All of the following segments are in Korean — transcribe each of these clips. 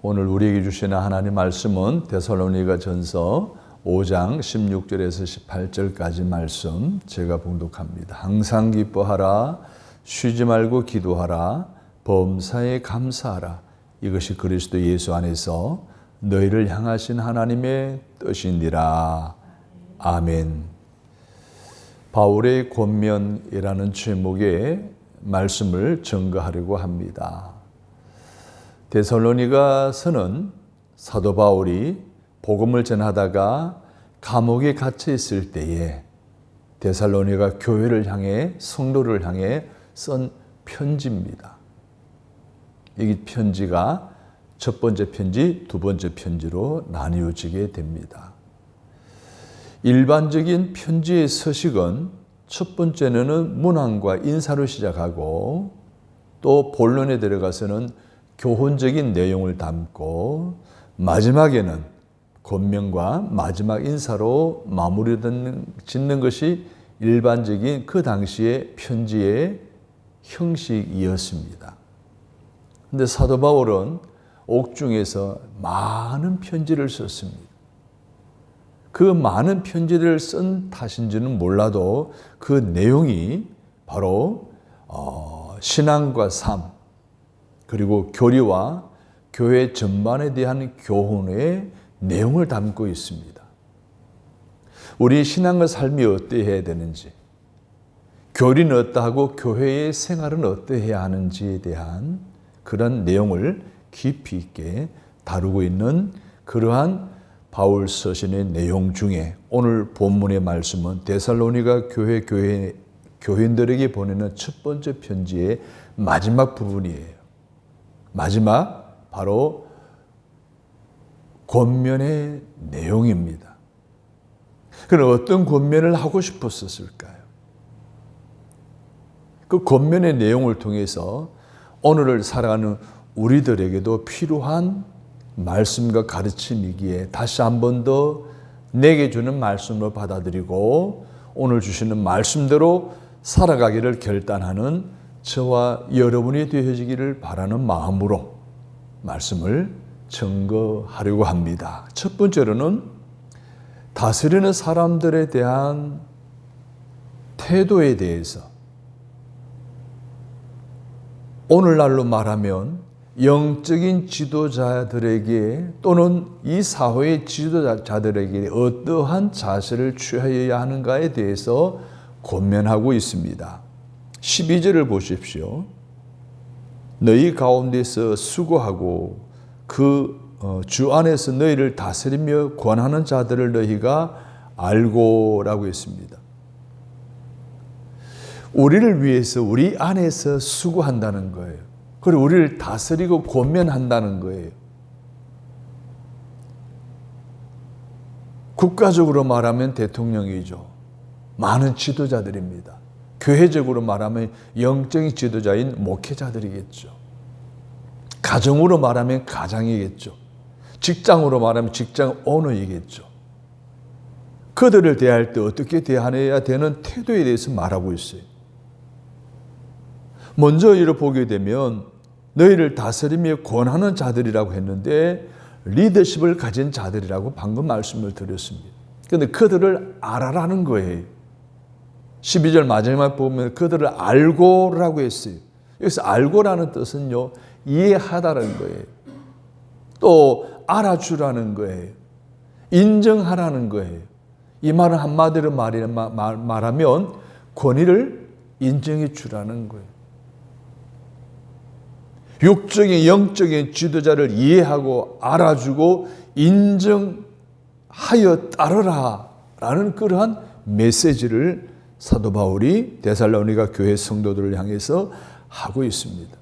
오늘 우리에게 주시는 하나님 말씀은 데살로니가전서 5장 16절에서 18절까지 말씀 제가 봉독합니다. 항상 기뻐하라, 쉬지 말고 기도하라, 범사에 감사하라. 이것이 그리스도 예수 안에서 너희를 향하신 하나님의 뜻이니라. 아멘. 바울의 권면이라는 제목의 말씀을 전가하려고 합니다. 데살로니가서는 사도 바울이 복음을 전하다가 감옥에 갇혀 있을 때에 데살로니가 교회를 향해, 성도를 향해 쓴 편지입니다. 이 편지가 첫 번째 편지, 두 번째 편지로 나뉘어지게 됩니다. 일반적인 편지의 서식은 첫 번째는 문안과 인사로 시작하고 또 본론에 들어가서는 교훈적인 내용을 담고 마지막에는 권면과 마지막 인사로 마무리 짓는 것이 일반적인 그 당시의 편지의 형식이었습니다. 그런데 사도 바울은 옥중에서 많은 편지를 썼습니다. 그 많은 편지를 쓴 탓인지는 몰라도 그 내용이 바로 신앙과 삶, 그리고 교리와 교회 전반에 대한 교훈의 내용을 담고 있습니다. 우리 신앙과 삶이 어떠해야 되는지, 교리는 어떠하고 교회의 생활은 어떠해야 하는지에 대한 그런 내용을 깊이 있게 다루고 있는 그러한 바울 서신의 내용 중에 오늘 본문의 말씀은 데살로니가 교인들에게 보내는 첫 번째 편지의 마지막 부분이에요. 마지막 바로 권면의 내용입니다. 그럼 어떤 권면을 하고 싶었을까요? 그 권면의 내용을 통해서 오늘을 살아가는 우리들에게도 필요한 말씀과 가르침이기에 다시 한 번 더 내게 주는 말씀으로 받아들이고 오늘 주시는 말씀대로 살아가기를 결단하는 저와 여러분이 되어지기를 바라는 마음으로 말씀을 증거하려고 합니다. 첫 번째로는 다스리는 사람들에 대한 태도에 대해서, 오늘날로 말하면 영적인 지도자들에게 또는 이 사회의 지도자들에게 어떠한 자세를 취하여야 하는가에 대해서 권면하고 있습니다. 12절을 보십시오. 너희 가운데서 수고하고 그 주 안에서 너희를 다스리며 권하는 자들을 너희가 알고라고 했습니다. 우리를 위해서 우리 안에서 수고한다는 거예요. 그리고 우리를 다스리고 권면한다는 거예요. 국가적으로 말하면 대통령이죠. 많은 지도자들입니다. 교회적으로 말하면 영적인 지도자인 목회자들이겠죠. 가정으로 말하면 가장이겠죠. 직장으로 말하면 직장 오너이겠죠. 그들을 대할 때 어떻게 대해야 되는 태도에 대해서 말하고 있어요. 먼저 이를 보게 되면 너희를 다스리며 권하는 자들이라고 했는데 리더십을 가진 자들이라고 방금 말씀을 드렸습니다. 그런데 그들을 알아라는 거예요. 12절 마지막 보면 그들을 알고라고 했어요. 여기서 알고라는 뜻은요, 이해하다는 거예요. 또 알아주라는 거예요. 인정하라는 거예요. 이 말은 한마디로 말하면 권위를 인정해 주라는 거예요. 육적인 영적인 지도자를 이해하고 알아주고 인정하여 따르라 라는 그러한 메시지를 사도 바울이 데살로니가 교회 성도들을 향해서 하고 있습니다.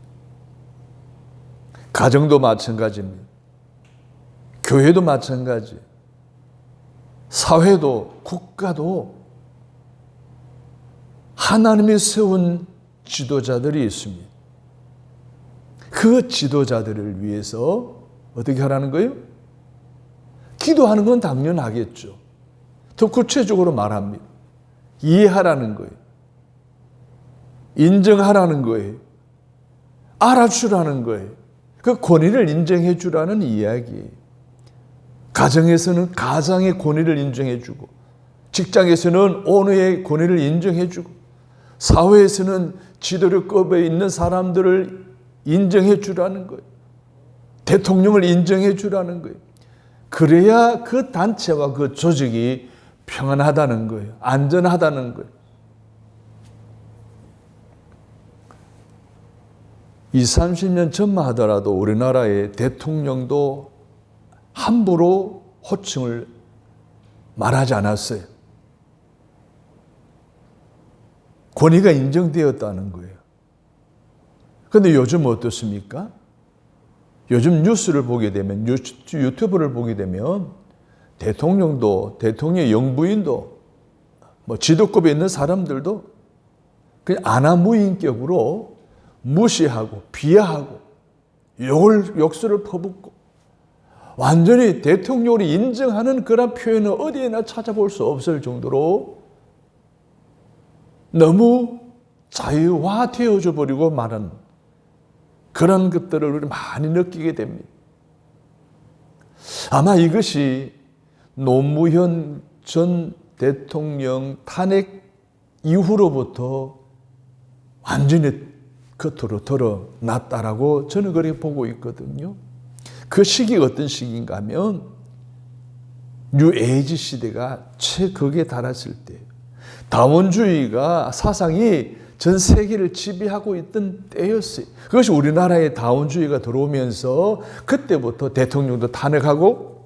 가정도 마찬가지입니다. 교회도 마찬가지. 사회도 국가도 하나님이 세운 지도자들이 있습니다. 그 지도자들을 위해서 어떻게 하라는 거예요? 기도하는 건 당연하겠죠. 더 구체적으로 말합니다. 이해하라는 거예요. 인정하라는 거예요. 알아주라는 거예요. 그 권위를 인정해 주라는 이야기. 가정에서는 가장의 권위를 인정해 주고, 직장에서는 오너의 권위를 인정해 주고, 사회에서는 지도력급에 있는 사람들을 인정해 주라는 거예요. 대통령을 인정해 주라는 거예요. 그래야 그 단체와 그 조직이 평안하다는 거예요. 안전하다는 거예요. 20, 30년 전만 하더라도 우리나라의 대통령도 함부로 호칭을 말하지 않았어요. 권위가 인정되었다는 거예요. 그런데 요즘 어떻습니까? 요즘 뉴스를 보게 되면, 유튜브를 보게 되면 대통령도, 대통령의 영부인도, 지도급에 있는 사람들도 그냥 아나무인격으로 무시하고 비하하고 욕설을 퍼붓고 완전히 대통령을 인정하는 그런 표현을 어디에나 찾아볼 수 없을 정도로 너무 자유화되어져 버리고 말은 그런 것들을 우리 많이 느끼게 됩니다. 아마 이것이 노무현 전 대통령 탄핵 이후로부터 완전히 겉으로 드러났다라고 저는 그렇게 보고 있거든요. 그 시기가 어떤 시기인가 하면 뉴에이지 시대가 최극에 달했을 때, 다원주의가 사상이 전 세계를 지배하고 있던 때였어요. 그것이 우리나라에 다원주의가 들어오면서 그때부터 대통령도 탄핵하고,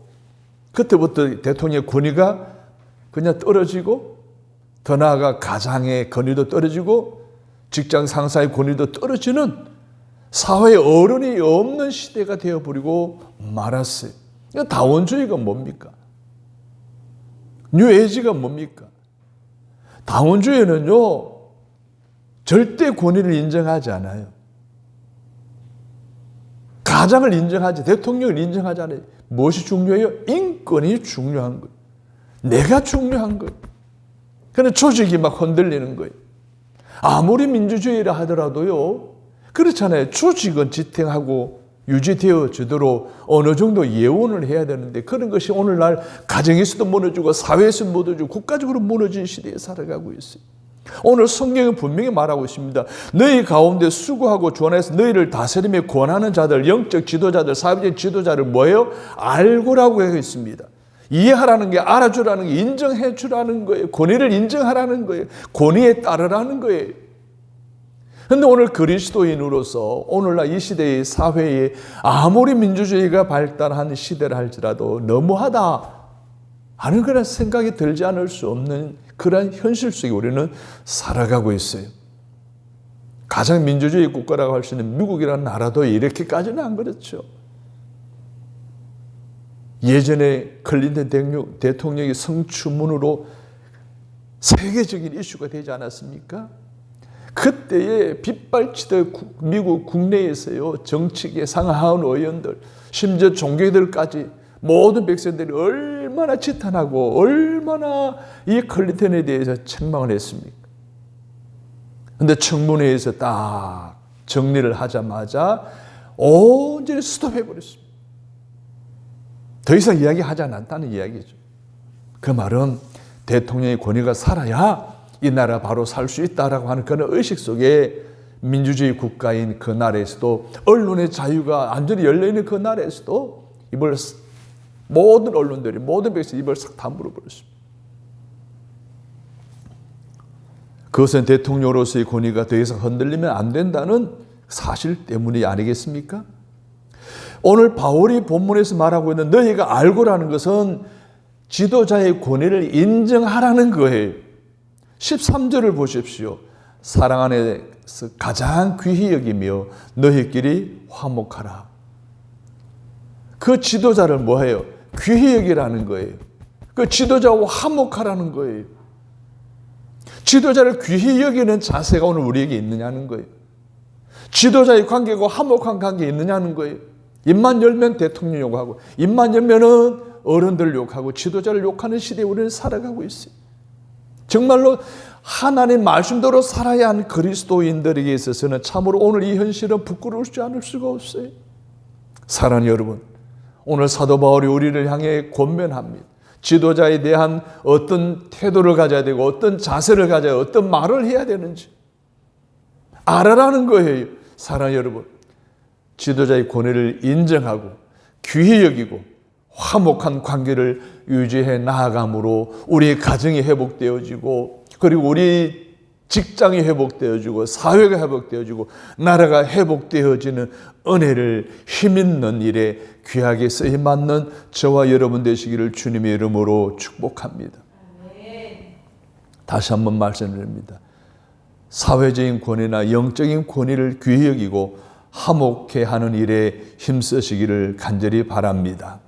그때부터 대통령의 권위가 그냥 떨어지고, 더 나아가 가장의 권위도 떨어지고, 직장 상사의 권위도 떨어지는 사회에 어른이 없는 시대가 되어버리고 말았어요. 다원주의가 뭡니까? 뉴에이지가 뭡니까? 다원주의는요, 절대 권위를 인정하지 않아요. 가장을 인정하지, 대통령을 인정하지 않아요. 무엇이 중요해요? 인권이 중요한 거예요. 내가 중요한 거예요. 그런데 조직이 막 흔들리는 거예요. 아무리 민주주의라 하더라도요, 그렇잖아요. 조직은 지탱하고 유지되어지도록 어느 정도 예원을 해야 되는데, 그런 것이 오늘날 가정에서도 무너지고 사회에서 무너지고 국가적으로 무너진 시대에 살아가고 있어요. 오늘 성경은 분명히 말하고 있습니다. 너희 가운데 수고하고 주원해서 너희를 다스림에 권하는 자들, 영적 지도자들, 사회적 지도자를 뭐예요? 알고라고 하고 있습니다. 이해하라는 게, 알아주라는 게, 인정해 주라는 거예요. 권위를 인정하라는 거예요. 권위에 따르라는 거예요. 그런데 오늘 그리스도인으로서 오늘날 이 시대의 사회에 아무리 민주주의가 발달한 시대를 할지라도 너무하다 하는 그런 생각이 들지 않을 수 없는 그런 현실 속에 우리는 살아가고 있어요. 가장 민주주의 국가라고 할 수 있는 미국이라는 나라도 이렇게까지는 안 그렇죠. 예전에 클린턴 대통령이 성추문으로 세계적인 이슈가 되지 않았습니까? 그때에 빗발치던 미국 국내에서요, 정치계 상하원 의원들, 심지어 종교들까지 모든 백성들이 얼마나 지탄하고 얼마나 이 클린턴에 대해서 책망을 했습니까? 그런데 청문회에서 딱 정리를 하자마자 온전히 스톱해버렸습니다. 더 이상 이야기하지 않았다는 이야기죠. 그 말은 대통령의 권위가 살아야 이 나라 바로 살 수 있다라고 하는 그런 의식 속에 민주주의 국가인 그 나라에서도, 언론의 자유가 완전히 열려있는 그 나라에서도 입을, 모든 언론들이, 모든 백성이 입을 싹 다물어 버렸습니다. 그것은 대통령으로서의 권위가 더 이상 흔들리면 안 된다는 사실 때문이 아니겠습니까? 오늘 바울이 본문에서 말하고 있는 너희가 알고라는 것은 지도자의 권위를 인정하라는 거예요. 13절을 보십시오. 사랑 안에서 가장 귀히 여기며 너희끼리 화목하라. 그 지도자를 뭐해요? 귀히 여기라는 거예요. 그 지도자와 화목하라는 거예요. 지도자를 귀히 여기는 자세가 오늘 우리에게 있느냐는 거예요. 지도자의 관계가 화목한 관계에 있느냐는 거예요. 입만 열면 대통령 욕하고, 입만 열면은 어른들 욕하고, 지도자를 욕하는 시대에 우리는 살아가고 있어요. 정말로 하나님 말씀대로 살아야 하는 그리스도인들에게 있어서는 참으로 오늘 이 현실은 부끄러우지 않을 수가 없어요. 사랑하는 여러분, 오늘 사도 바울이 우리를 향해 권면합니다. 지도자에 대한 어떤 태도를 가져야 되고 어떤 자세를 가져야 어떤 말을 해야 되는지 알아라는 거예요. 사랑하는 여러분, 지도자의 권위를 인정하고 귀히 여기고 화목한 관계를 유지해 나아감으로 우리의 가정이 회복되어지고 그리고 우리 직장이 회복되어지고 사회가 회복되어지고 나라가 회복되어지는 은혜를 힘있는 일에 귀하게 쓰임 받는 저와 여러분 되시기를 주님의 이름으로 축복합니다. 다시 한번 말씀드립니다. 사회적인 권위나 영적인 권위를 귀히 여기고 화목해 하는 일에 힘쓰시기를 간절히 바랍니다.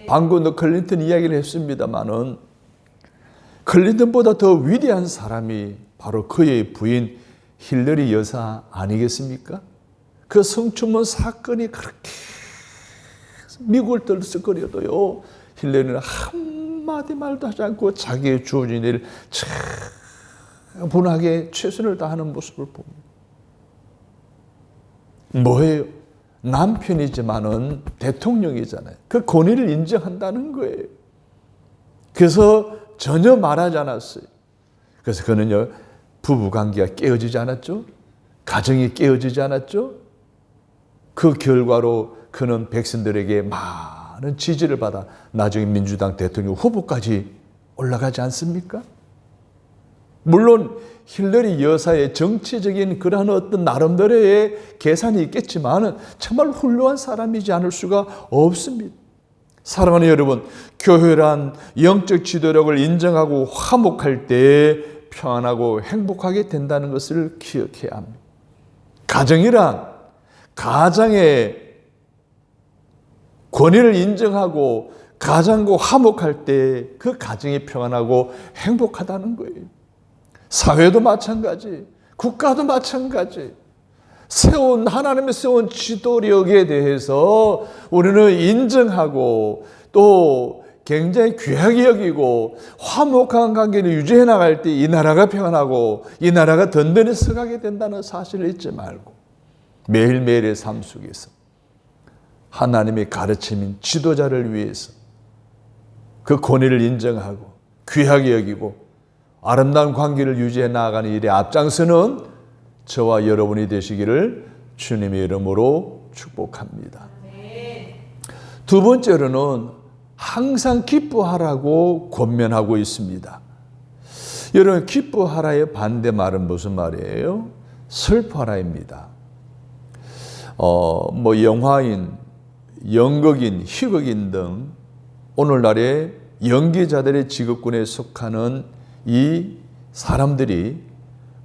방금 클린턴 이야기를 했습니다마는 클린턴보다 더 위대한 사람이 바로 그의 부인 힐러리 여사 아니겠습니까? 그 성추문 사건이 그렇게 미국을 들썩거려도요, 힐러리는 한마디 말도 하지 않고 자기의 주어진 일을 차분하게 최선을 다하는 모습을 봅니다. 뭐예요? 남편이지만은 대통령이잖아요. 그 권위를 인정한다는 거예요. 그래서 전혀 말하지 않았어요. 그래서 그는요, 부부관계가 깨어지지 않았죠? 가정이 깨어지지 않았죠? 그 결과로 그는 백성들에게 많은 지지를 받아 나중에 민주당 대통령 후보까지 올라가지 않습니까? 물론 힐러리 여사의 정치적인 그러한 어떤 나름대로의 계산이 있겠지만 정말 훌륭한 사람이지 않을 수가 없습니다. 사랑하는 여러분, 교회란 영적 지도력을 인정하고 화목할 때 평안하고 행복하게 된다는 것을 기억해야 합니다. 가정이란 가장의 권위를 인정하고 가장과 화목할 때 그 가정이 평안하고 행복하다는 거예요. 사회도 마찬가지, 국가도 마찬가지. 하나님의 세운 지도력에 대해서 우리는 인정하고 또 굉장히 귀하게 여기고 화목한 관계를 유지해 나갈 때 이 나라가 평안하고 이 나라가 든든히 서가게 된다는 사실을 잊지 말고 매일매일의 삶 속에서 하나님의 가르침인 지도자를 위해서 그 권위를 인정하고 귀하게 여기고 아름다운 관계를 유지해 나아가는 일에 앞장서는 저와 여러분이 되시기를 주님의 이름으로 축복합니다. 두 번째로는 항상 기뻐하라고 권면하고 있습니다. 여러분, 기뻐하라의 반대말은 무슨 말이에요? 슬퍼하라입니다. 영화인, 연극인, 희극인 등 오늘날의 연기자들의 직업군에 속하는 이 사람들이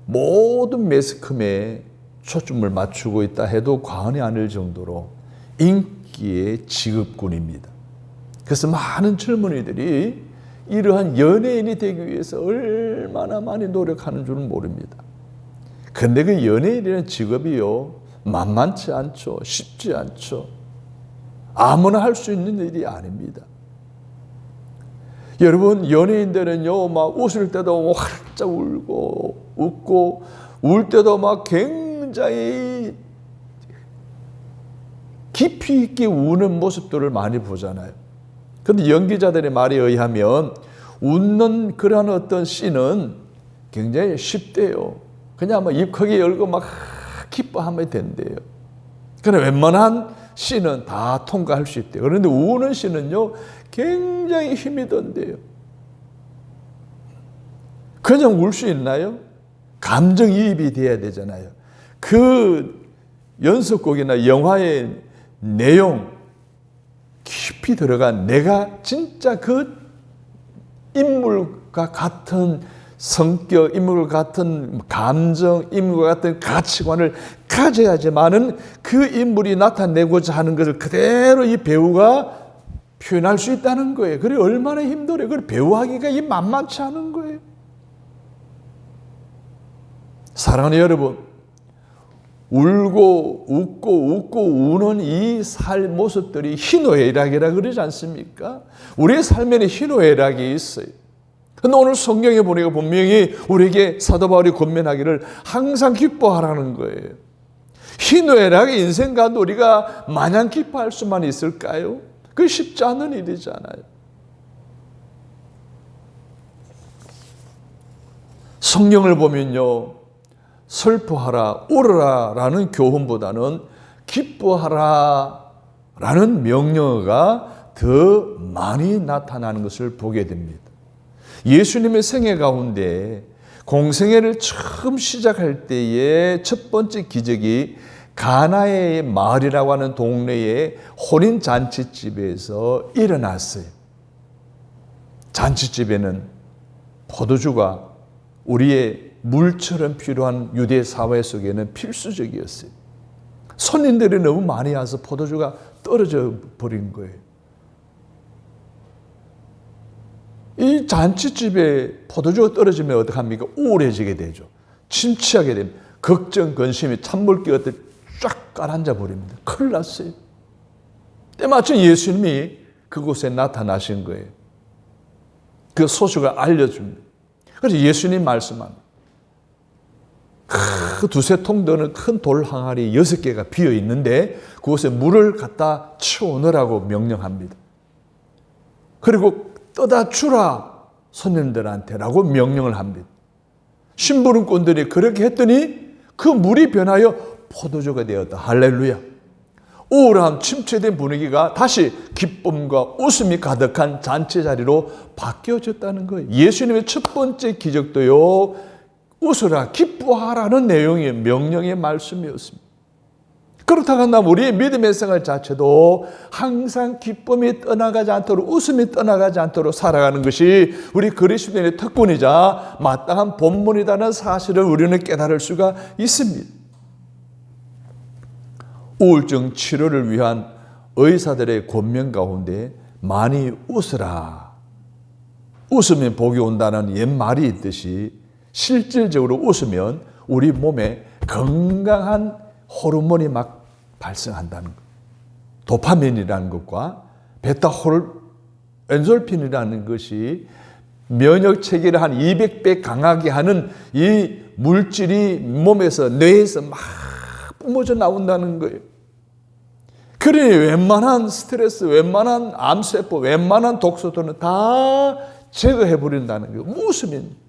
모든 매스컴에 초점을 맞추고 있다 해도 과언이 아닐 정도로 인기의 직업군입니다. 그래서 많은 젊은이들이 이러한 연예인이 되기 위해서 얼마나 많이 노력하는 줄은 모릅니다. 그런데 그 연예인이라는 직업이요, 만만치 않죠. 쉽지 않죠. 아무나 할 수 있는 일이 아닙니다. 여러분, 연예인들은요, 막 웃을 때도 활짝 웃고, 울 때도 막 굉장히 깊이 있게 우는 모습들을 많이 보잖아요. 그런데 연기자들의 말에 의하면 웃는 그런 어떤 씬은 굉장히 쉽대요. 그냥 막 입 크게 열고 막 기뻐하면 된대요. 그런데 웬만한 씬은 다 통과할 수 있대요. 그런데 우는 씬은요, 굉장히 힘이 든대요. 그냥 울 수 있나요? 감정이입이 돼야 되잖아요. 그 연속곡이나 영화의 내용 깊이 들어간 내가 진짜 그 인물과 같은 성격, 인물과 같은 감정, 인물과 같은 가치관을 가져야지만은 그 인물이 나타내고자 하는 것을 그대로 이 배우가 표현할 수 있다는 거예요. 그래 얼마나 힘들어요. 그걸 배우하기가 이 만만치 않은 거예요. 사랑하는 여러분, 울고 웃고 우는 이 삶 모습들이 희노애락이라 그러지 않습니까? 우리의 삶에는 희노애락이 있어요. 그런데 오늘 성경에 보니까 분명히 우리에게 사도 바울이 권면하기를 항상 기뻐하라는 거예요. 희노애락의 인생 가운데 우리가 마냥 기뻐할 수만 있을까요? 그게 쉽지 않은 일이잖아요. 성경을 보면요, 슬퍼하라, 울어라 라는 교훈보다는 기뻐하라 라는 명령어가 더 많이 나타나는 것을 보게 됩니다. 예수님의 생애 가운데 공생애를 처음 시작할 때의 첫 번째 기적이 가나의 마을이라고 하는 동네의 혼인 잔치집에서 일어났어요. 잔치집에는 포도주가 우리의 물처럼 필요한 유대 사회 속에는 필수적이었어요. 손님들이 너무 많이 와서 포도주가 떨어져 버린 거예요. 이 잔치집에 포도주가 떨어지면 어떡합니까? 우울해지게 되죠. 침체하게 됩니다. 걱정, 근심이 찬물기 어때 쫙 가라앉아 버립니다. 큰일 났어요. 때마침 예수님이 그곳에 나타나신 거예요. 그 소식을 알려줍니다. 그래서 예수님 말씀합니다. 그 두세 통 되는 큰 돌 항아리 6개가 비어 있는데 그곳에 물을 갖다 채워넣으라고 명령합니다. 그리고 떠다 주라 손님들한테라고 명령을 합니다. 심부름꾼들이 그렇게 했더니 그 물이 변하여 포도주가 되었다. 할렐루야. 우울함, 침체된 분위기가 다시 기쁨과 웃음이 가득한 잔치 자리로 바뀌어졌다는 거예요. 예수님의 첫 번째 기적도요, 웃으라, 기뻐하라는 내용의 명령의 말씀이었습니다. 그렇다고 한다면 우리의 믿음의 생활 자체도 항상 기쁨이 떠나가지 않도록, 웃음이 떠나가지 않도록 살아가는 것이 우리 그리스도인의 특권이자 마땅한 본분이라는 사실을 우리는 깨달을 수가 있습니다. 우울증 치료를 위한 의사들의 권면 가운데 많이 웃으라, 웃으면 복이 온다는 옛말이 있듯이 실질적으로 웃으면 우리 몸에 건강한 호르몬이 막 발생한다는 것. 도파민이라는 것과 엔돌핀이라는 것이 면역 체계를 한 200배 강하게 하는 이 물질이 몸에서, 뇌에서 막 뿜어져 나온다는 거예요. 그러니 웬만한 스트레스, 웬만한 암세포, 웬만한 독소들은 다 제거해 버린다는 거예요. 웃으면.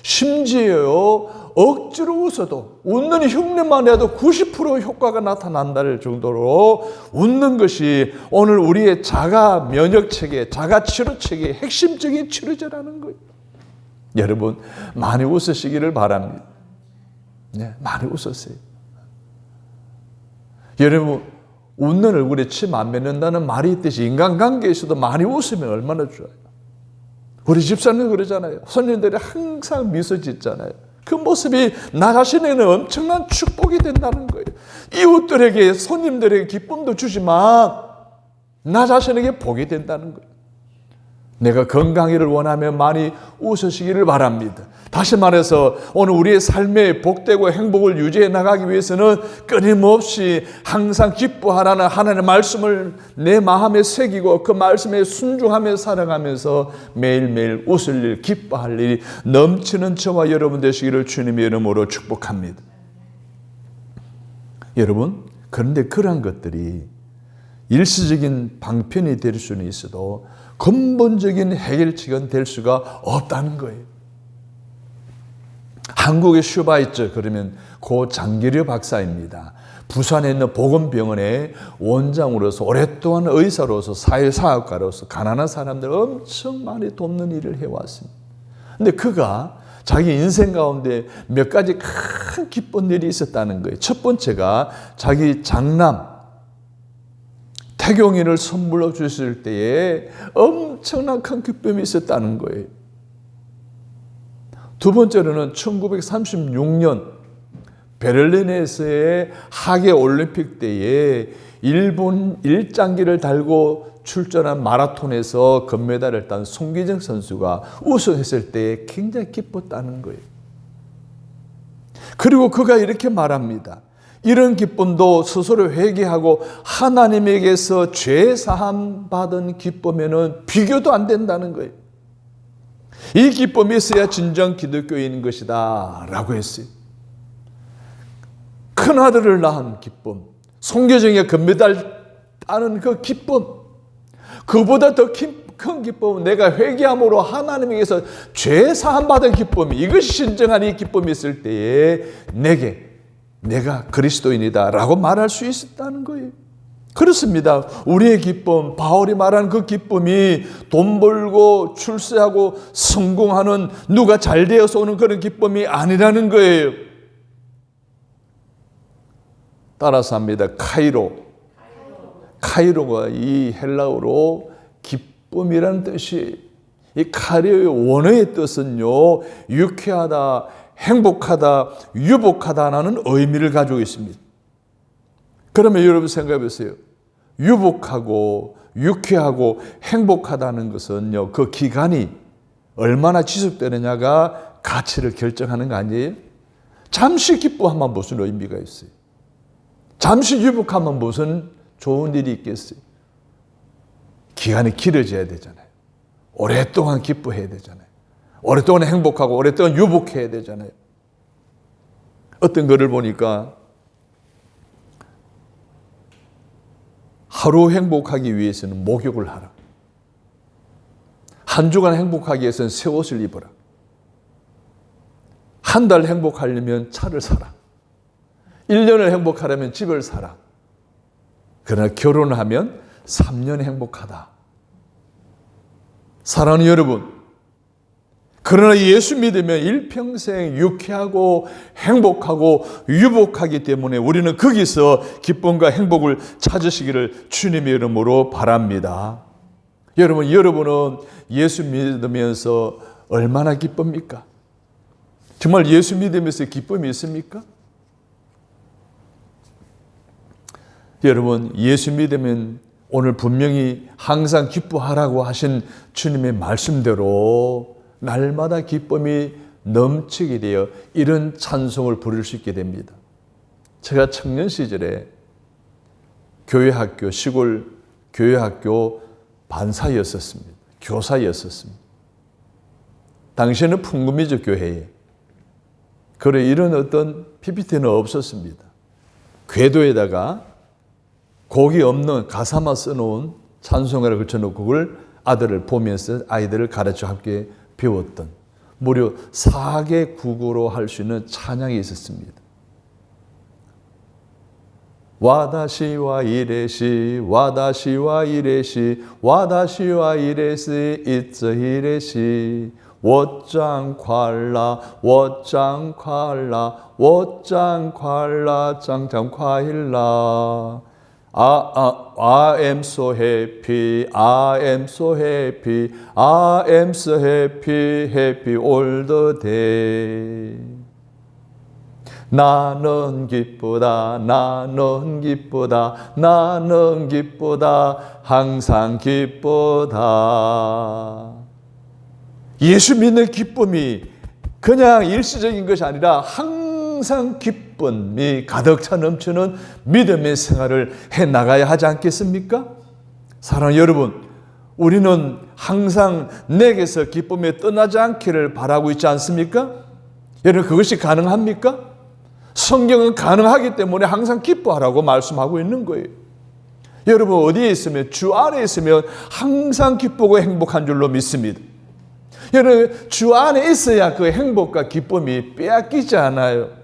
심지어 억지로 웃어도, 웃는 흉내만 내도 90% 효과가 나타난다는 정도로 웃는 것이 오늘 우리의 자가 면역체계, 자가 치료체계의 핵심적인 치료제라는 거예요. 여러분 많이 웃으시기를 바랍니다. 네, 많이 웃었어요. 여러분 웃는 얼굴에 침 안 맺는다는 말이 있듯이 인간관계에서도 많이 웃으면 얼마나 좋아요. 우리 집사님 그러잖아요. 손님들이 항상 미소 짓잖아요. 그 모습이 나 자신에는 엄청난 축복이 된다는 거예요. 이웃들에게, 손님들에게 기쁨도 주지만 나 자신에게 복이 된다는 거예요. 내가 건강히를 원하면 많이 웃으시기를 바랍니다. 다시 말해서 오늘 우리의 삶에 복되고 행복을 유지해 나가기 위해서는 끊임없이 항상 기뻐하라는 하나님의 말씀을 내 마음에 새기고 그 말씀에 순종하며 살아가면서 매일매일 웃을 일, 기뻐할 일이 넘치는 저와 여러분 되시기를 주님의 이름으로 축복합니다. 여러분, 그런데 그러한 것들이 일시적인 방편이 될 수는 있어도 근본적인 해결책은 될 수가 없다는 거예요. 한국의 슈바이처, 그러면 고 장기려 박사입니다. 부산에 있는 보건병원의 원장으로서 오랫동안 의사로서 사회사학가로서 가난한 사람들 엄청 많이 돕는 일을 해왔습니다. 그런데 그가 자기 인생 가운데 몇 가지 큰 기쁜 일이 있었다는 거예요. 첫 번째가 자기 장남 태경이를 선물로 주실 때에 엄청난 큰 기쁨이 있었다는 거예요. 두 번째로는 1936년 베를린에서의 하계 올림픽 때에 일본 일장기를 달고 출전한 마라톤에서 금메달을 딴 송기정 선수가 우승했을 때에 굉장히 기뻤다는 거예요. 그리고 그가 이렇게 말합니다. 이런 기쁨도 스스로 회개하고 하나님에게서 죄 사함 받은 기쁨에는 비교도 안 된다는 거예요. 이 기쁨이 있어야 진정 기독교인인 것이다 라고 했어요. 큰 아들을 낳은 기쁨, 송교정의 금메달 따는 그 기쁨, 그보다 더 큰 기쁨은 내가 회개함으로 하나님에게서 죄 사함 받은 기쁨, 이것이 진정한 이 기쁨이 있을 때에 내가 그리스도인이다 라고 말할 수 있었다는 거예요. 그렇습니다. 우리의 기쁨, 바울이 말한 그 기쁨이 돈 벌고 출세하고 성공하는, 누가 잘 되어서 오는 그런 기쁨이 아니라는 거예요. 따라서 합니다. 카이로가 이 헬라어로 기쁨이라는 뜻이, 이 카이로의 원어의 뜻은요, 유쾌하다, 행복하다, 유복하다라는 의미를 가지고 있습니다. 그러면 여러분 생각해 보세요. 유복하고 유쾌하고 행복하다는 것은요, 그 기간이 얼마나 지속되느냐가 가치를 결정하는 거 아니에요? 잠시 기뻐하면 무슨 의미가 있어요? 잠시 유복하면 무슨 좋은 일이 있겠어요? 기간이 길어져야 되잖아요. 오랫동안 기뻐해야 되잖아요. 오랫동안 행복하고 오랫동안 유복해야 되잖아요. 어떤 글을 보니까 하루 행복하기 위해서는 목욕을 하라. 한 주간 행복하기 위해서는 새 옷을 입어라. 한 달 행복하려면 차를 사라. 1년을 행복하려면 집을 사라. 그러나 결혼을 하면 3년 행복하다. 사랑하는 여러분, 그러나 예수 믿으면 일평생 유쾌하고 행복하고 유복하기 때문에 우리는 거기서 기쁨과 행복을 찾으시기를 주님의 이름으로 바랍니다. 여러분은 예수 믿으면서 얼마나 기쁩니까? 정말 예수 믿으면서 기쁨이 있습니까? 여러분, 예수 믿으면 오늘 분명히 항상 기뻐하라고 하신 주님의 말씀대로 날마다 기쁨이 넘치게 되어 이런 찬송을 부를 수 있게 됩니다. 제가 청년 시절에 교회학교, 시골 교회학교 반사였었습니다. 교사였었습니다. 당시에는 풍금이죠, 교회에. 그래, 이런 어떤 PPT는 없었습니다. 궤도에다가 곡이 없는 가사만 써놓은 찬송가를 걸쳐놓고 그걸 아들을 보면서 아이들을 가르쳐 함께 배웠던, 무려 4개 국어로 할 수 있는 찬양이 있었습니다. 와다시와 이레시 와다시와 이레시 와다시와 이레시 이츠 이레시 워짱 콸라 짱짱 I am so happy, I am so happy, I am so happy, happy all the day. 나는 기쁘다, 나는 기쁘다, 나는 기쁘다, 항상 기쁘다. 예수 믿는 기쁨이 그냥 일시적인 것이 아니라 항상 기쁨이 가득 차 넘치는 믿음의 생활을 해나가야 하지 않겠습니까? 사랑하는 여러분, 우리는 항상 내게서 기쁨이 떠나지 않기를 바라고 있지 않습니까? 여러분, 그것이 가능합니까? 성경은 가능하기 때문에 항상 기뻐하라고 말씀하고 있는 거예요. 여러분, 어디에 있으면, 주 안에 있으면 항상 기쁘고 행복한 줄로 믿습니다. 여러분, 주 안에 있어야 그 행복과 기쁨이 빼앗기지 않아요.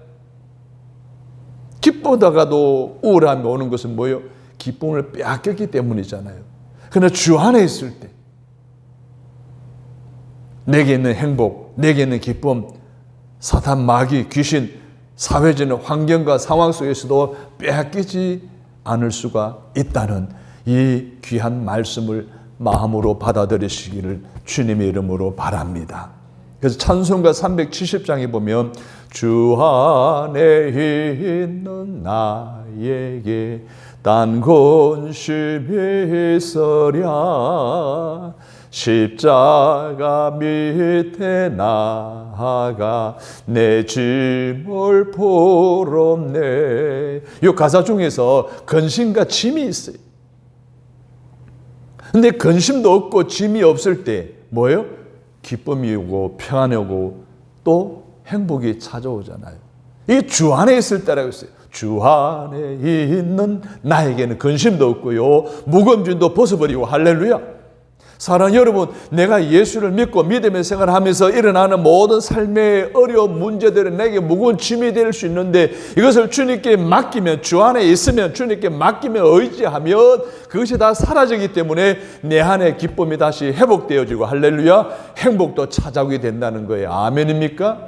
기쁘다가도 우울함이 오는 것은 뭐예요? 기쁨을 빼앗겼기 때문이잖아요. 그러나 주 안에 있을 때 내게 있는 행복, 내게 있는 기쁨, 사탄, 마귀, 귀신, 사회적인 환경과 상황 속에서도 빼앗기지 않을 수가 있다는 이 귀한 말씀을 마음으로 받아들이시기를 주님의 이름으로 바랍니다. 그래서 찬송가 370장에 보면 주 안에 있는 나에게 딴 근심이 있으랴 십자가 밑에 나아가 내 짐을 풀었네. 이 가사 중에서 근심과 짐이 있어요. 근데 근심도 없고 짐이 없을 때 뭐예요? 기쁨이 오고 평안이 오고 또 행복이 찾아오잖아요. 이게 주 안에 있을 때라고 했어요. 주 안에 있는 나에게는 근심도 없고요, 무거움짐도 벗어버리고. 할렐루야. 사랑하는 여러분, 내가 예수를 믿고 믿음의 생활을 하면서 일어나는 모든 삶의 어려운 문제들은 내게 무거운 짐이 될 수 있는데, 이것을 주님께 맡기면, 주 안에 있으면, 주님께 맡기면, 의지하면 그것이 다 사라지기 때문에 내 안에 기쁨이 다시 회복되어지고, 할렐루야, 행복도 찾아오게 된다는 거예요. 아멘입니까?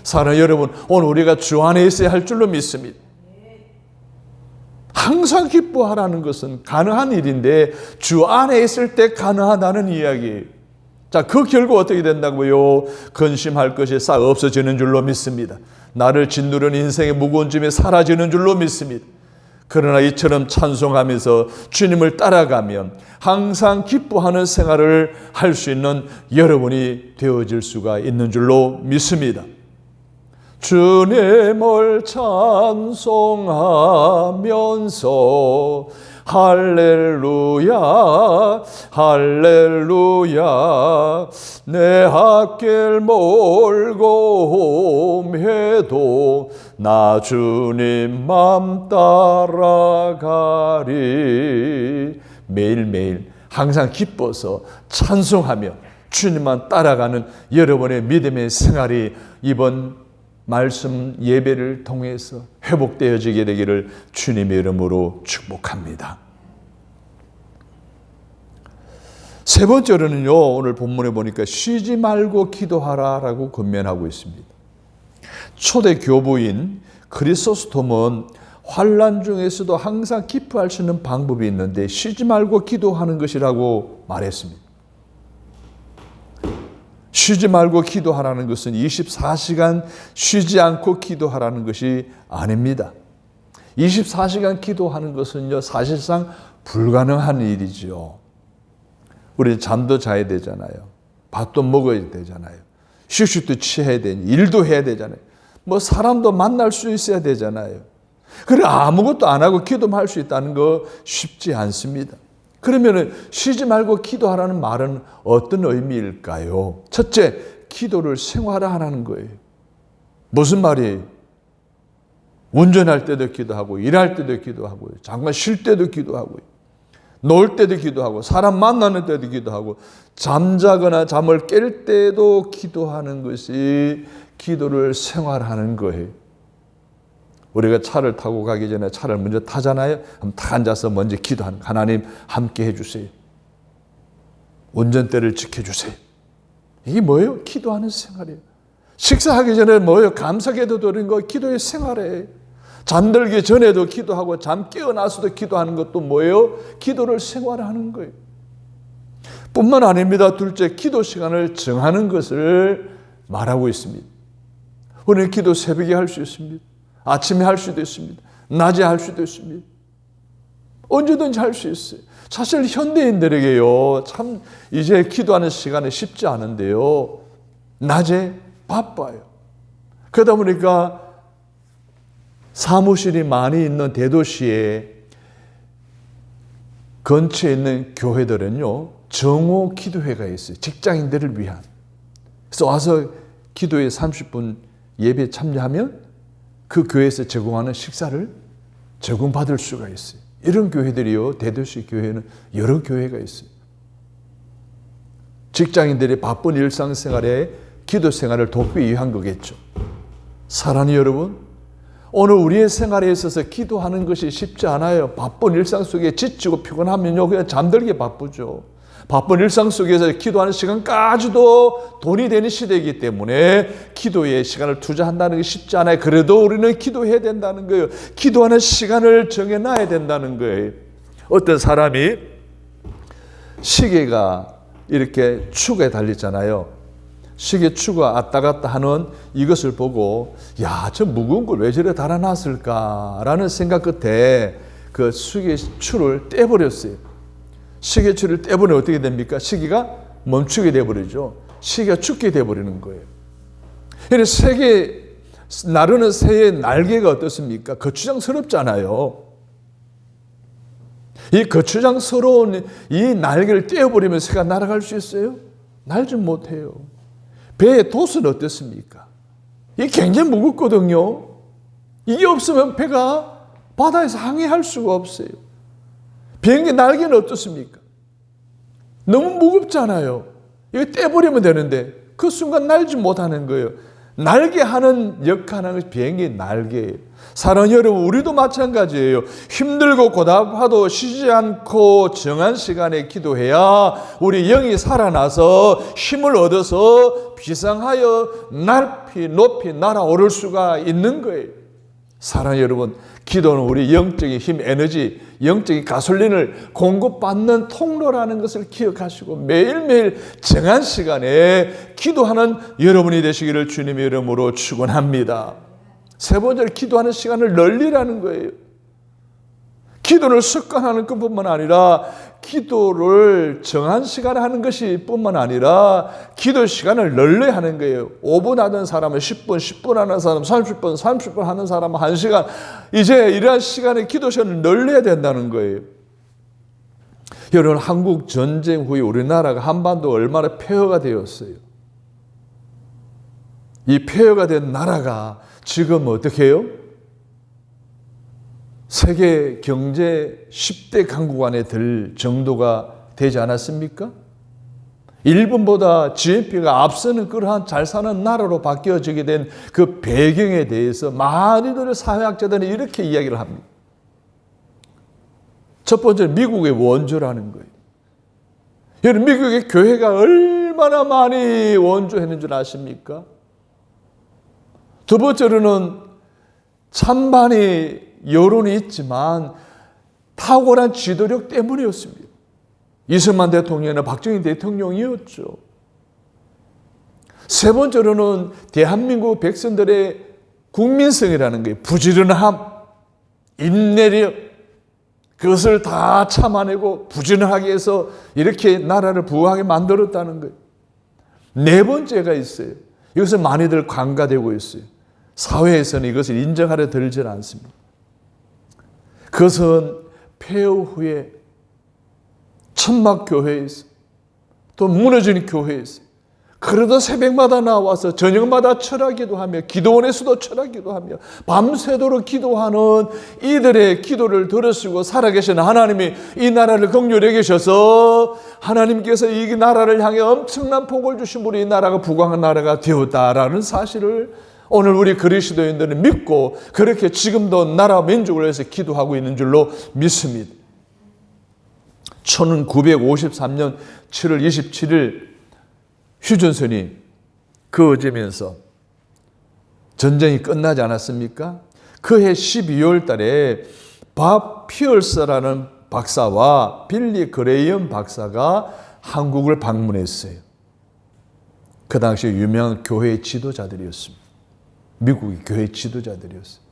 사랑하는 여러분, 오늘 우리가 주 안에 있어야 할 줄로 믿습니다. 항상 기뻐하라는 것은 가능한 일인데 주 안에 있을 때 가능하다는 이야기예요. 자, 그 결과 어떻게 된다고요? 근심할 것이 싹 없어지는 줄로 믿습니다. 나를 짓누르는 인생의 무거운 짐이 사라지는 줄로 믿습니다. 그러나 이처럼 찬송하면서 주님을 따라가면 항상 기뻐하는 생활을 할 수 있는 여러분이 되어질 수가 있는 줄로 믿습니다. 주님을 찬송하면서 할렐루야 할렐루야 내 앞길 멀고 험해도 나 주님 맘 따라가리. 매일매일 항상 기뻐서 찬송하며 주님만 따라가는 여러분의 믿음의 생활이 이번 말씀 예배를 통해서 회복되어지게 되기를 주님의 이름으로 축복합니다. 세 번째로는요, 오늘 본문에 보니까 쉬지 말고 기도하라라고 권면하고 있습니다. 초대 교부인 크리소스톰은 환난 중에서도 항상 기뻐할 수 있는 방법이 있는데 쉬지 말고 기도하는 것이라고 말했습니다. 쉬지 말고 기도하라는 것은 24시간 쉬지 않고 기도하라는 것이 아닙니다. 24시간 기도하는 것은요, 사실상 불가능한 일이죠. 우리 잠도 자야 되잖아요. 밥도 먹어야 되잖아요. 휴식도 취해야 되니 일도 해야 되잖아요. 뭐 사람도 만날 수 있어야 되잖아요. 그래 아무것도 안 하고 기도만 할 수 있다는 거 쉽지 않습니다. 그러면 쉬지 말고 기도하라는 말은 어떤 의미일까요? 첫째, 기도를 생활화하라는 거예요. 무슨 말이에요? 운전할 때도 기도하고, 일할 때도 기도하고, 잠깐 쉴 때도 기도하고, 놀 때도 기도하고, 사람 만나는 때도 기도하고, 잠자거나 잠을 깰 때도 기도하는 것이 기도를 생활하는 거예요. 우리가 차를 타고 가기 전에 차를 먼저 타잖아요. 그럼 다 앉아서 먼저 기도하는, 하나님 함께 해주세요. 운전대를 지켜주세요. 이게 뭐예요? 기도하는 생활이에요. 식사하기 전에 뭐예요? 감사기도 드리는 거 기도의 생활이에요. 잠들기 전에도 기도하고 잠 깨어나서도 기도하는 것도 뭐예요? 기도를 생활하는 거예요. 뿐만 아닙니다. 둘째, 기도 시간을 정하는 것을 말하고 있습니다. 우리는 기도 새벽에 할 수 있습니다. 아침에 할 수도 있습니다. 낮에 할 수도 있습니다. 언제든지 할 수 있어요. 사실 현대인들에게요, 참 이제 기도하는 시간이 쉽지 않은데요, 낮에 바빠요. 그러다 보니까 사무실이 많이 있는 대도시에 근처에 있는 교회들은요, 정오 기도회가 있어요. 직장인들을 위한. 그래서 와서 기도에 30분 예배에 참여하면 그 교회에서 제공하는 식사를 제공받을 수가 있어요. 이런 교회들이요, 대도시 교회는 여러 교회가 있어요. 직장인들이 바쁜 일상생활에 기도 생활을 돕기 위한 거겠죠. 사랑하는 여러분, 오늘 우리의 생활에 있어서 기도하는 것이 쉽지 않아요. 바쁜 일상 속에 지치고 피곤하면요, 그냥 잠들기 바쁘죠. 바쁜 일상 속에서 기도하는 시간까지도 돈이 되는 시대이기 때문에 기도에 시간을 투자한다는 게 쉽지 않아요. 그래도 우리는 기도해야 된다는 거예요. 기도하는 시간을 정해놔야 된다는 거예요. 어떤 사람이 시계가 이렇게 축에 달렸잖아요. 시계 축가 왔다 갔다 하는 이것을 보고, 야, 저 무거운 걸 왜 저래 달아놨을까라는 생각 끝에 그 시계 추를 떼버렸어요. 시계추를 떼버리면 어떻게 됩니까? 시계가 멈추게 돼버리죠. 시계가 죽게 돼버리는 거예요. 그래서 나르는 새의 날개가 어떻습니까? 거추장스럽잖아요. 이 거추장스러운 이 날개를 떼어버리면 새가 날아갈 수 있어요? 날지 못해요. 배의 돛은 어떻습니까? 이게 굉장히 무겁거든요. 이게 없으면 배가 바다에서 항해할 수가 없어요. 비행기 날개는 어떻습니까? 너무 무겁잖아요. 이거 떼버리면 되는데 그 순간 날지 못하는 거예요. 날개 하는 역할을 하는 것이 비행기 날개예요. 사랑하는 여러분, 우리도 마찬가지예요. 힘들고 고달파도 쉬지 않고 정한 시간에 기도해야 우리 영이 살아나서 힘을 얻어서 비상하여 높이 날아오를 수가 있는 거예요. 사랑하는 여러분, 기도는 우리 영적인 힘, 에너지, 영적인 가솔린을 공급받는 통로라는 것을 기억하시고 매일매일 정한 시간에 기도하는 여러분이 되시기를 주님의 이름으로 축원합니다. 세 번째로 기도하는 시간을 늘리라는 거예요. 기도를 습관하는 것뿐만 아니라 기도를 정한 시간에 하는 것이 뿐만 아니라 기도 시간을 늘려야 하는 거예요. 5분 하던 사람은 10분, 10분 하는 사람은 30분, 30분 하는 사람은 1시간. 이제 이러한 시간에 기도 시간을 늘려야 된다는 거예요. 여러분, 한국 전쟁 후에 우리나라가 한반도 얼마나 폐허가 되었어요. 이 폐허가 된 나라가 지금 어떻게 해요? 세계 경제 10대 강국 안에 들 정도가 되지 않았습니까? 일본보다 GNP가 앞서는 그러한 잘 사는 나라로 바뀌어지게 된 그 배경에 대해서 많이들 사회학자들은 이렇게 이야기를 합니다. 첫 번째, 미국의 원조라는 거예요. 여러분, 미국의 교회가 얼마나 많이 원조했는 줄 아십니까? 두 번째로는 찬반이 여론이 있지만 탁월한 지도력 때문이었습니다. 이승만 대통령이나 박정희 대통령이었죠. 세 번째로는 대한민국 백성들의 국민성이라는 거예요. 부지런함, 인내력, 그것을 다 참아내고 부지런하게 해서 이렇게 나라를 부강하게 만들었다는 거예요. 네 번째가 있어요. 이것은 많이들 간과되고 있어요. 사회에서는 이것을 인정하려 들지 않습니다. 그것은 폐허 후에 천막교회에서 또 무너진 교회에서 그러다 새벽마다 나와서 저녁마다 철학기도 하며 기도원에서도 철학기도 하며 밤새도록 기도하는 이들의 기도를 들으시고 살아계신 하나님이 이 나라를 긍휼히 여기셔서 하나님께서 이 나라를 향해 엄청난 복을 주심으로 이 나라가 부강한 나라가 되었다라는 사실을 오늘 우리 그리스도인들은 믿고 그렇게 지금도 나라 민족을 위해서 기도하고 있는 줄로 믿습니다. 1953년 7월 27일 휴전선이 그어지면서 전쟁이 끝나지 않았습니까? 그해 12월 달에 밥 피얼스라는 박사와 빌리 그레이엄 박사가 한국을 방문했어요. 그 당시 유명한 교회 지도자들이었습니다. 미국의 교회 지도자들이었어요.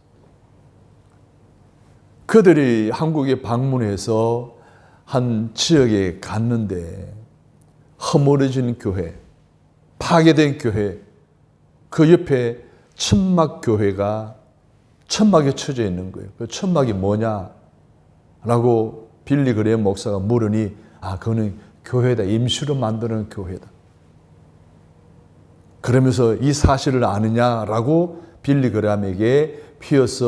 그들이 한국에 방문해서 한 지역에 갔는데 허물어진 교회, 파괴된 교회, 그 옆에 천막교회가 천막에 쳐져 있는 거예요. 그 천막이 뭐냐라고 빌리 그레이엄 목사가 물으니 그거는 교회다. 임시로 만드는 교회다. 그러면서 이 사실을 아느냐라고 빌리 그레이엄에게 피어스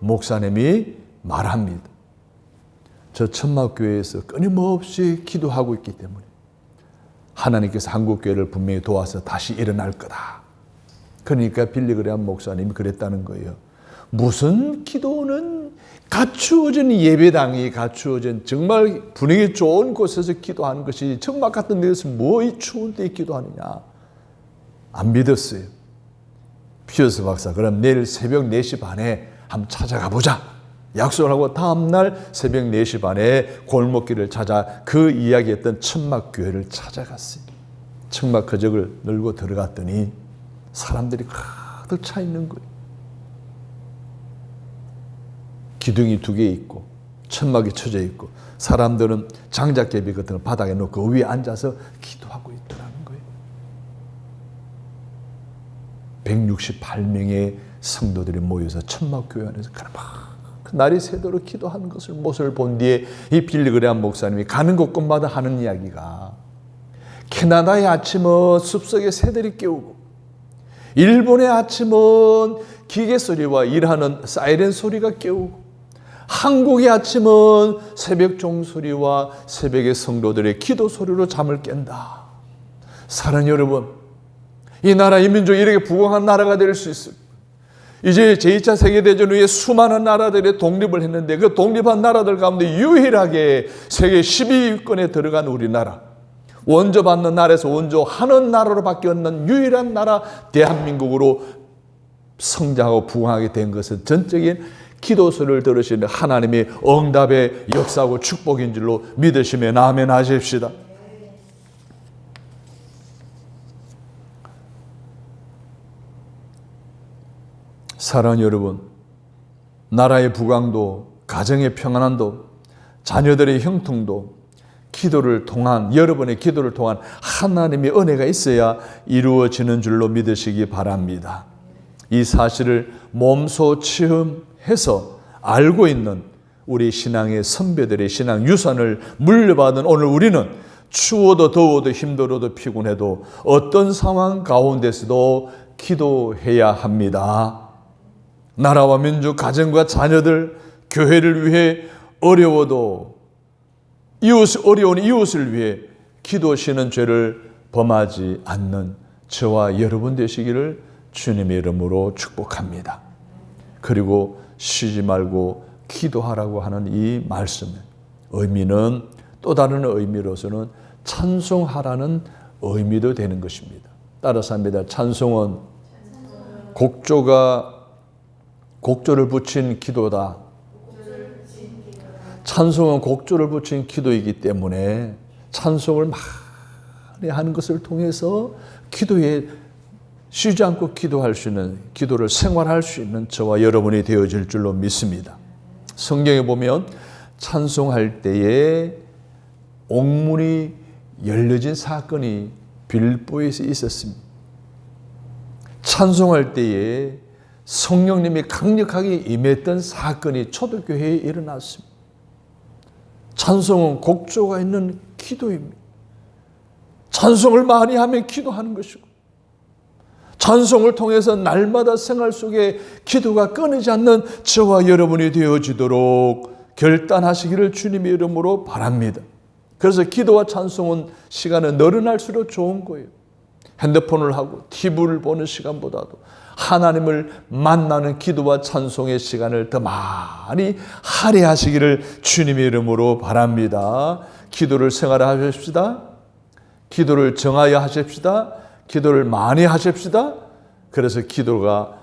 목사님이 말합니다. 저 천막교회에서 끊임없이 기도하고 있기 때문에 하나님께서 한국교회를 분명히 도와서 다시 일어날 거다. 그러니까 빌리 그레이엄 목사님이 그랬다는 거예요. 무슨 기도는 갖추어진 예배당이 갖추어진 정말 분위기 좋은 곳에서 기도하는 것이 천막 같은 데서 뭐 이 추운 데 기도하느냐. 안 믿었어요. 피어스 박사, 그럼 내일 새벽 4시 반에 한번 찾아가 보자. 약속을 하고 다음날 새벽 4시 반에 골목길을 찾아 그 이야기했던 천막교회를 찾아갔어요. 천막 거적을 늘고 들어갔더니 사람들이 가득 차 있는 거예요. 기둥이 2개 있고 천막이 쳐져 있고 사람들은 장작개비 같은 걸 바닥에 놓고 그 위에 앉아서 기도하고 있더라는 거예요. 168명의 성도들이 모여서 천막교회 안에서 날이 새도록 기도하는 것을 모습을 본 뒤에 이 빌리 그레이엄 목사님이 가는 곳곳마다 하는 이야기가 캐나다의 아침은 숲속에 새들이 깨우고 일본의 아침은 기계 소리와 일하는 사이렌 소리가 깨우고, 한국의 아침은 새벽 종소리와 새벽의 성도들의 기도 소리로 잠을 깬다. 사랑하는 여러분, 이 나라, 이 민족이 이렇게 부강한 나라가 될 수 있습니다. 이제 제2차 세계대전 후에 수많은 나라들이 독립을 했는데 그 독립한 나라들 가운데 유일하게 세계 10위권에 들어간 우리나라, 원조받는 나라에서 원조하는 나라로 바뀌었는 유일한 나라 대한민국으로 성장하고 부강하게 된 것은 전적인 기도 소리를 들으시는 하나님의 응답의 역사하고 축복인 줄로 믿으시면 아멘 하십시다. 사랑하는 여러분, 나라의 부강도, 가정의 평안함도, 자녀들의 형통도 기도를 통한, 여러분의 기도를 통한 하나님의 은혜가 있어야 이루어지는 줄로 믿으시기 바랍니다. 이 사실을 몸소 체험해서 알고 있는 우리 신앙의 선배들의 신앙 유산을 물려받은 오늘 우리는 추워도 더워도 힘들어도 피곤해도 어떤 상황 가운데서도 기도해야 합니다. 나라와 민족, 가정과 자녀들, 교회를 위해 어려워도 어려운 이웃을 위해 기도하시는 죄를 범하지 않는 저와 여러분 되시기를 주님의 이름으로 축복합니다. 그리고 쉬지 말고 기도하라고 하는 이 말씀의 의미는 또 다른 의미로서는 찬송하라는 의미도 되는 것입니다. 따라서 합니다. 찬송은 곡조를 붙인 기도다. 찬송은 곡조를 붙인 기도이기 때문에 찬송을 많이 하는 것을 통해서 기도에 쉬지 않고 기도할 수 있는, 기도를 생활할 수 있는 저와 여러분이 되어질 줄로 믿습니다. 성경에 보면 찬송할 때에 옥문이 열려진 사건이 빌보에서 있었습니다. 찬송할 때에 성령님이 강력하게 임했던 사건이 초대교회에 일어났습니다. 찬송은 곡조가 있는 기도입니다. 찬송을 많이 하면 기도하는 것이고, 찬송을 통해서 날마다 생활 속에 기도가 끊이지 않는 저와 여러분이 되어지도록 결단하시기를 주님의 이름으로 바랍니다. 그래서 기도와 찬송은 시간은 늘어날수록 좋은 거예요. 핸드폰을 하고 TV를 보는 시간보다도 하나님을 만나는 기도와 찬송의 시간을 더 많이 할애하시기를 주님의 이름으로 바랍니다. 기도를 생활하십시다. 기도를 정하여 하십시다. 기도를 많이 하십시다. 그래서 기도가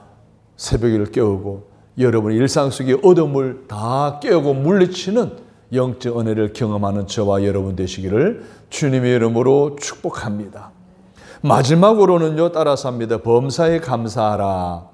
새벽을 깨우고 여러분의 일상 속의 어둠을 다 깨우고 물리치는 영적 은혜를 경험하는 저와 여러분 되시기를 주님의 이름으로 축복합니다. 마지막으로는요, 따라서 합니다. 범사에 감사하라.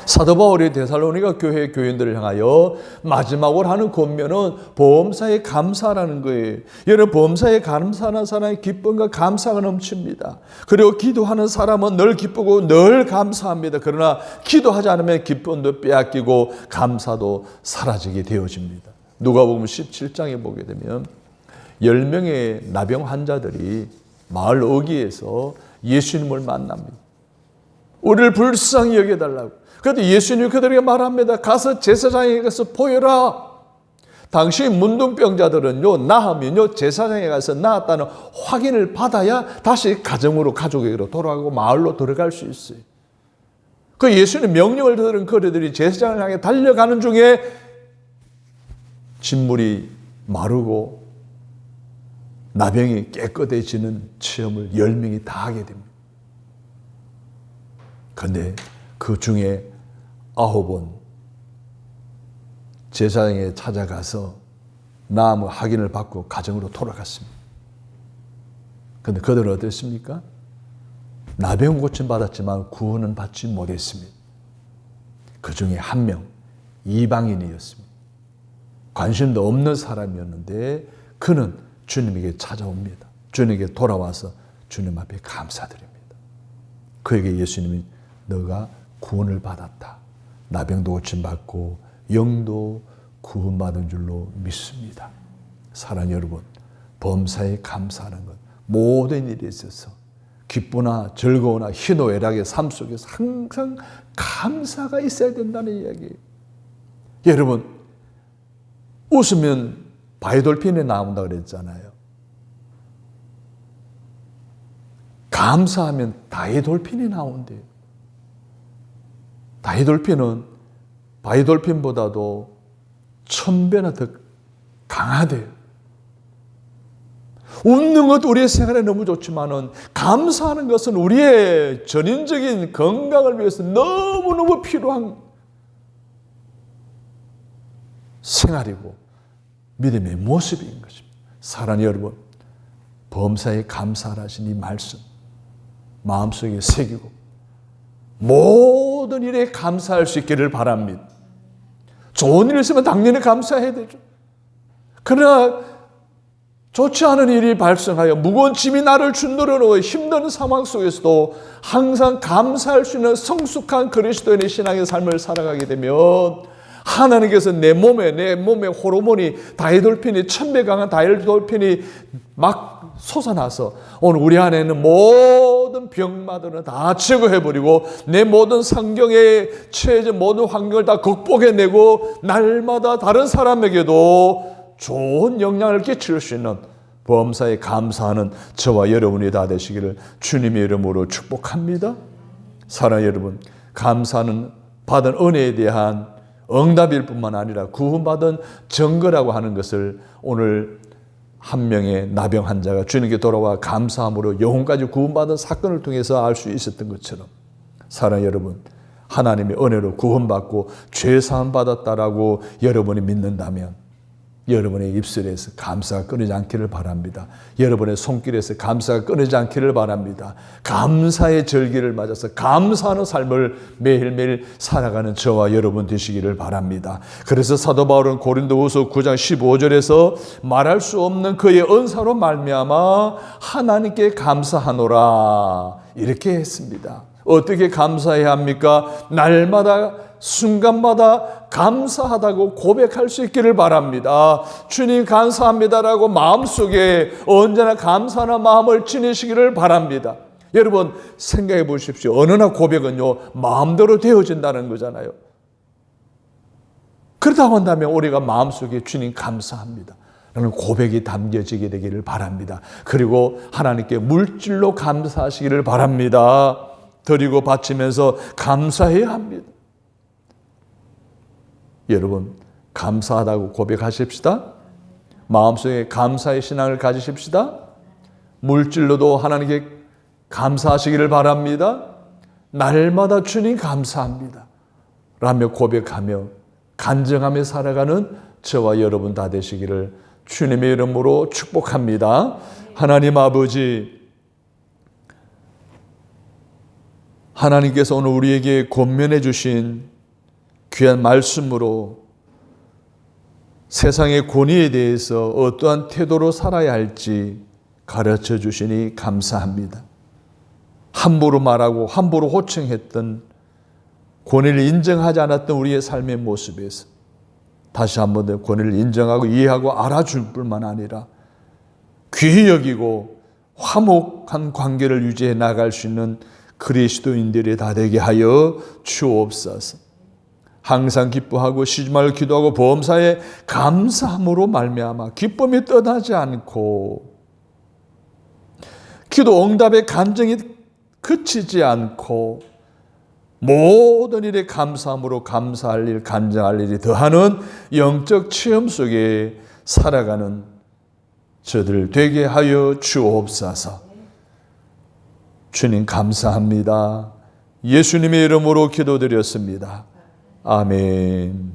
사도 바울이 데살로니가 교회 교인들을 향하여 마지막으로 하는 권면은 범사에 감사라는 거예요. 여러분, 범사에 감사하는 사람의 기쁨과 감사가 넘칩니다. 그리고 기도하는 사람은 늘 기쁘고 늘 감사합니다. 그러나 기도하지 않으면 기쁨도 빼앗기고 감사도 사라지게 되어집니다. 누가복음 17장에 보게 되면 10명의 나병 환자들이 마을 어귀에서 예수님을 만납니다. 우리를 불쌍히 여겨달라고. 그래도 예수님이 그들에게 말합니다. 가서 제사장에게 가서 보여라. 당시 문둥병자들은요, 나으면요, 제사장에 가서 나았다는 확인을 받아야 다시 가족에게로 돌아가고 마을로 들어갈 수 있어요. 그 예수님 명령을 들은 그들이 제사장을 향해 달려가는 중에 진물이 마르고 나병이 깨끗해지는 체험을 10명이 다 하게 됩니다. 그런데 그 중에 9은 제사장에 찾아가서 나무 확인을 받고 가정으로 돌아갔습니다. 그런데 그들은 어땠습니까? 나병 고침 받았지만 구원은 받지 못했습니다. 그 중에 한 명, 이방인이었습니다. 관심도 없는 사람이었는데 그는 주님에게 찾아옵니다. 주님에게 돌아와서 주님 앞에 감사드립니다. 그에게 예수님이 너가 구원을 받았다. 나병도 고침받고 영도 구원받은 줄로 믿습니다. 사랑하는 여러분, 범사에 감사하는 것, 모든 일에 있어서 기쁘나 즐거우나 희노애락의 삶 속에서 항상 감사가 있어야 된다는 이야기예요. 여러분, 웃으면 바이돌핀에 나온다 그랬잖아요. 감사하면 다이돌핀이 나온대요. 다이돌핀은 바이돌핀보다도 1000배나 더 강하대요. 웃는 것 우리의 생활에 너무 좋지만은 감사하는 것은 우리의 전인적인 건강을 위해서 너무너무 필요한 생활이고 믿음의 모습인 것입니다. 사랑하는 여러분, 범사에 감사하신 이 말씀 마음속에 새기고 모든 일에 감사할 수 있기를 바랍니다. 좋은 일 있으면 당연히 감사해야 되죠. 그러나 좋지 않은 일이 발생하여 무거운 짐이 나를 준들어 힘든 상황 속에서도 항상 감사할 수 있는 성숙한 그리스도인의 신앙의 삶을 살아가게 되면 하나님께서 내 몸에 호르몬이 다이돌핀이 1000배 강한 다이돌핀이 막 솟아나서 오늘 우리 안에 있는 모든 병마들은 다 제거해버리고 내 모든 상경에 처해진 모든 환경을 다 극복해내고 날마다 다른 사람에게도 좋은 영향을 끼칠 수 있는 범사에 감사하는 저와 여러분이 다 되시기를 주님의 이름으로 축복합니다. 사랑하는 여러분, 감사는 받은 은혜에 대한 응답일 뿐만 아니라 구원받은 증거라고 하는 것을 오늘 한 명의 나병 환자가 주님께 돌아와 감사함으로 영혼까지 구원받은 사건을 통해서 알 수 있었던 것처럼 사랑하는 여러분, 하나님의 은혜로 구원받고 죄사함 받았다라고 여러분이 믿는다면 여러분의 입술에서 감사가 끊이지 않기를 바랍니다. 여러분의 손길에서 감사가 끊이지 않기를 바랍니다. 감사의 절기를 맞아서 감사하는 삶을 매일매일 살아가는 저와 여러분 되시기를 바랍니다. 그래서 사도 바울은 고린도후서 9장 15절에서 말할 수 없는 그의 은사로 말미암아 하나님께 감사하노라 이렇게 했습니다. 어떻게 감사해야 합니까? 날마다 순간마다 감사하다고 고백할 수 있기를 바랍니다. 주님 감사합니다라고 마음속에 언제나 감사하는 마음을 지니시기를 바랍니다. 여러분 생각해 보십시오. 어느 날 고백은요 마음대로 되어진다는 거잖아요. 그렇다고 한다면 우리가 마음속에 주님 감사합니다 라는 고백이 담겨지게 되기를 바랍니다. 그리고 하나님께 물질로 감사하시기를 바랍니다. 드리고 바치면서 감사해야 합니다. 여러분 감사하다고 고백하십시다. 마음속에 감사의 신앙을 가지십시다. 물질로도 하나님께 감사하시기를 바랍니다. 날마다 주님 감사합니다 라며 고백하며 간증하며 살아가는 저와 여러분 다 되시기를 주님의 이름으로 축복합니다. 하나님 아버지, 하나님께서 오늘 우리에게 권면해 주신 귀한 말씀으로 세상의 권위에 대해서 어떠한 태도로 살아야 할지 가르쳐 주시니 감사합니다. 함부로 말하고 함부로 호칭했던 권위를 인정하지 않았던 우리의 삶의 모습에서 다시 한번 더 권위를 인정하고 이해하고 알아줄 뿐만 아니라 귀히 여기고 화목한 관계를 유지해 나갈 수 있는 그리스도인들이 다 되게 하여 주옵소서. 항상 기뻐하고 쉬지 말고 기도하고 범사에 감사함으로 말미암아 기쁨이 떠나지 않고 기도 응답의 간증이 그치지 않고 모든 일에 감사함으로 감사할 일, 간증할 일이 더하는 영적 체험 속에 살아가는 저들 되게 하여 주옵소서. 주님 감사합니다. 예수님의 이름으로 기도드렸습니다. 아멘.